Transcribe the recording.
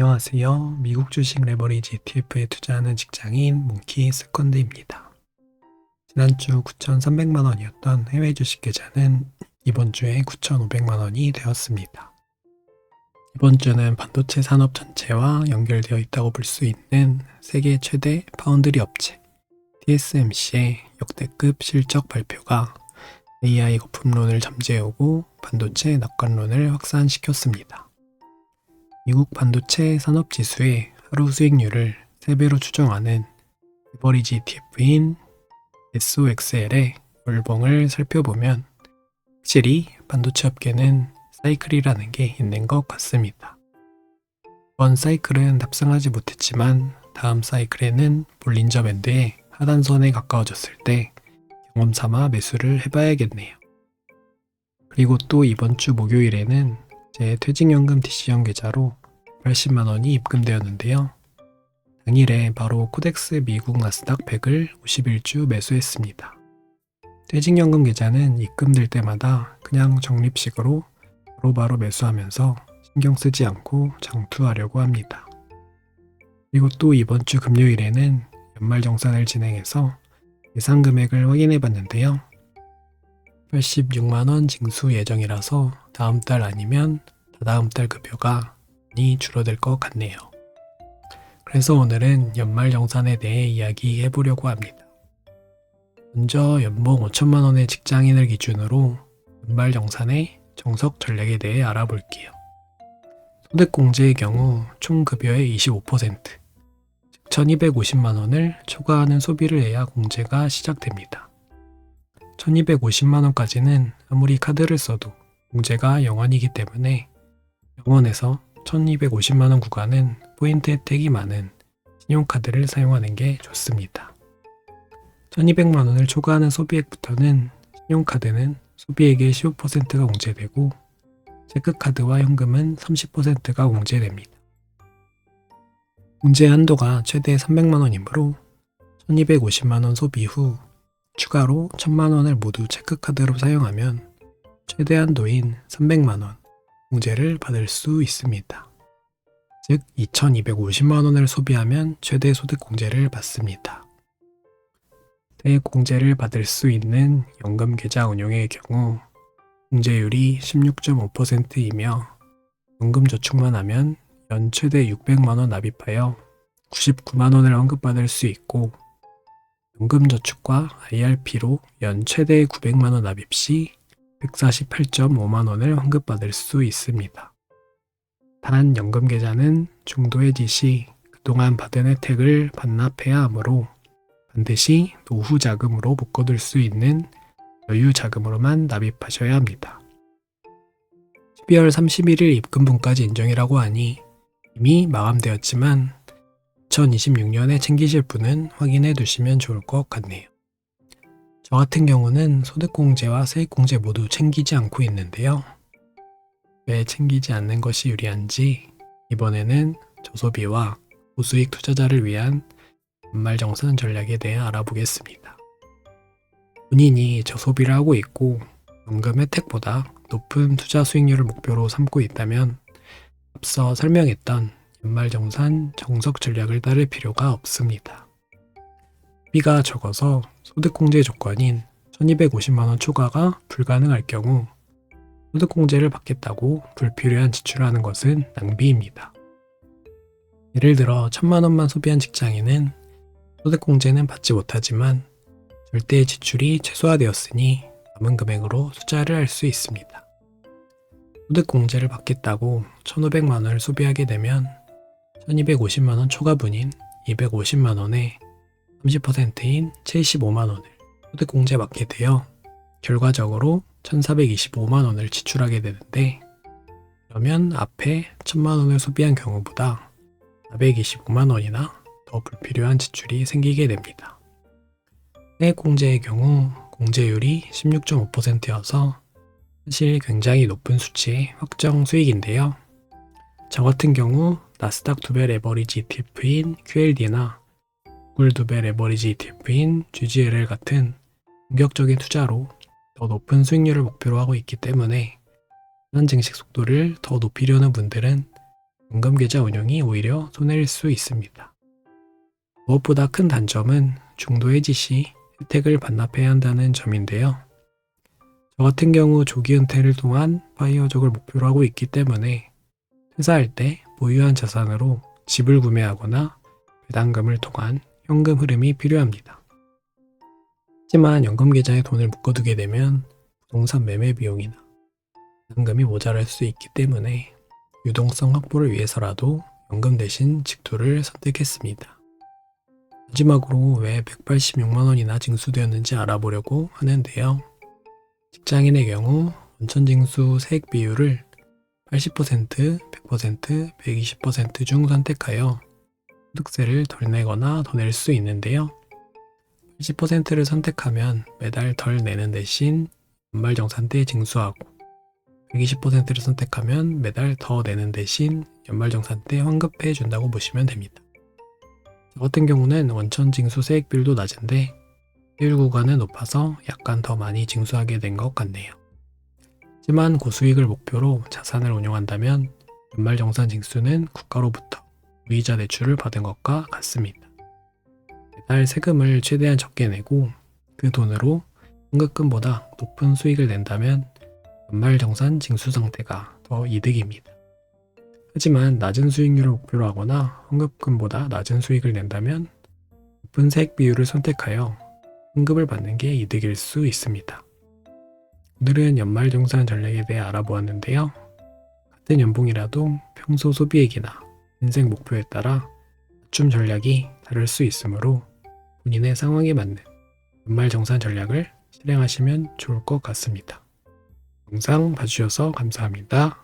안녕하세요. 미국 주식 레버리지 ETF에 투자하는 직장인 몽키 세컨드입니다. 지난주 9,300만 원이었던 해외 주식 계좌는 이번 주에 9,500만 원이 되었습니다. 이번 주는 반도체 산업 전체와 연결되어 있다고 볼 수 있는 세계 최대 파운드리 업체 TSMC의 역대급 실적 발표가 AI 거품론을 잠재우고 반도체 낙관론을 확산시켰습니다. 미국 반도체 산업지수의 하루 수익률을 3배로 추정하는 레버리지 ETF인 SOXL의 월봉을 살펴보면 확실히 반도체 업계는 사이클이라는 게 있는 것 같습니다. 이번 사이클은 탑승하지 못했지만 다음 사이클에는 볼린저 밴드의 하단선에 가까워졌을 때 경험 삼아 매수를 해봐야겠네요. 그리고 또 이번 주 목요일에는 제 퇴직연금 DC형 계좌로 80만 원이 입금되었는데요. 당일에 바로 코덱스 미국 나스닥 100을 51주 매수했습니다. 퇴직연금 계좌는 입금될 때마다 그냥 적립식으로 바로바로 매수하면서 신경 쓰지 않고 장투하려고 합니다. 그리고 또 이번 주 금요일에는 연말정산을 진행해서 예상 금액을 확인해 봤는데요. 86만 원 징수 예정이라서 다음 달 아니면 다다음 달 급여가 많이 줄어들 것 같네요. 그래서 오늘은 연말정산에 대해 이야기해 보려고 합니다. 먼저 연봉 5천만 원의 직장인을 기준으로 연말정산의 정석 전략에 대해 알아볼게요. 소득공제의 경우 총 급여의 25%, 즉 1250만 원을 초과하는 소비를 해야 공제가 시작됩니다. 1250만 원까지는 아무리 카드를 써도 공제가 0원이기 때문에 0원에서 1250만 원 구간은 포인트 혜택이 많은 신용카드를 사용하는 게 좋습니다. 1200만 원을 초과하는 소비액부터는 신용카드는 소비액의 15%가 공제되고 체크카드와 현금은 30%가 공제됩니다. 공제 한도가 최대 300만 원이므로 1250만 원 소비 후 추가로 1000만 원을 모두 체크카드로 사용하면 최대 한도인 300만 원 공제를 받을 수 있습니다. 즉 2250만 원을 소비하면 최대 소득 공제를 받습니다. 대공제를 받을 수 있는 연금 계좌 운용의 경우 공제율이 16.5%이며 연금 저축만 하면 연 최대 600만 원 납입하여 99만 원을 환급받을 수 있고 연금저축과 IRP로 연 최대 900만 원 납입 시 148.5만 원을 환급받을 수 있습니다. 단 연금계좌는 중도해지 시 그동안 받은 혜택을 반납해야 하므로 반드시 노후 자금으로 묶어둘 수 있는 여유 자금으로만 납입하셔야 합니다. 12월 31일 입금분까지 인정이라고 하니 이미 마감되었지만 2026년에 챙기실 분은 확인해 두시면 좋을 것 같네요. 저 같은 경우는 소득공제와 세액공제 모두 챙기지 않고 있는데요. 왜 챙기지 않는 것이 유리한지 이번에는 저소비와 고수익 투자자를 위한 연말정산 전략에 대해 알아보겠습니다. 본인이 저소비를 하고 있고 연금 혜택보다 높은 투자 수익률을 목표로 삼고 있다면 앞서 설명했던 연말정산 정석 전략을 따를 필요가 없습니다. 소비가 적어서 소득공제 조건인 1250만 원 초과가 불가능할 경우 소득공제를 받겠다고 불필요한 지출을 하는 것은 낭비입니다. 예를 들어 1000만 원만 소비한 직장인은 소득공제는 받지 못하지만 절대 지출이 최소화되었으니 남은 금액으로 투자를 할 수 있습니다. 소득공제를 받겠다고 1500만 원을 소비하게 되면 1250만 원 초과분인 250만 원에 30%인 75만 원을 소득공제 받게 되어 결과적으로 1425만 원을 지출하게 되는데 그러면 앞에 1000만 원을 소비한 경우보다 425만 원이나 더 불필요한 지출이 생기게 됩니다. 세액공제의 경우 공제율이 16.5%여서 사실 굉장히 높은 수치의 확정 수익인데요. 저 같은 경우 나스닥 2배 레버리지 ETF인 QLD나 구글 2배 레버리지 ETF인 GGLL 같은 공격적인 투자로 더 높은 수익률을 목표로 하고 있기 때문에 시간 증식 속도를 더 높이려는 분들은 연금계좌 운용이 오히려 손해일 수 있습니다. 무엇보다 큰 단점은 중도 해지 시 혜택을 반납해야 한다는 점인데요. 저 같은 경우 조기 은퇴를 통한 파이어족을 목표로 하고 있기 때문에 퇴사할 때 보유한 자산으로 집을 구매하거나 배당금을 통한 현금 흐름이 필요합니다. 하지만 연금계좌에 돈을 묶어두게 되면 부동산 매매 비용이나 배당금이 모자랄 수 있기 때문에 유동성 확보를 위해서라도 연금 대신 직투를 선택했습니다. 마지막으로 왜 186만 원이나 징수되었는지 알아보려고 하는데요. 직장인의 경우 원천징수 세액 비율을 80%, 100%, 120% 중 선택하여 소득세를 덜 내거나 더 낼 수 있는데요. 80%를 선택하면 매달 덜 내는 대신 연말정산 때 징수하고 120%를 선택하면 매달 더 내는 대신 연말정산 때 환급해 준다고 보시면 됩니다. 저 같은 경우는 원천 징수 세액 비율도 낮은데 세율 구간은 높아서 약간 더 많이 징수하게 된 것 같네요. 하지만 고수익을 목표로 자산을 운용한다면 연말정산 징수는 국가로부터 무이자 대출을 받은 것과 같습니다. 매달 세금을 최대한 적게 내고 그 돈으로 환급금보다 높은 수익을 낸다면 연말정산 징수 상태가 더 이득입니다. 하지만 낮은 수익률을 목표로 하거나 환급금보다 낮은 수익을 낸다면 높은 세액 비율을 선택하여 환급을 받는 게 이득일 수 있습니다. 오늘은 연말정산 전략에 대해 알아보았는데요. 같은 연봉이라도 평소 소비액이나 인생 목표에 따라 맞춤 전략이 다를 수 있으므로 본인의 상황에 맞는 연말정산 전략을 실행하시면 좋을 것 같습니다. 영상 봐주셔서 감사합니다.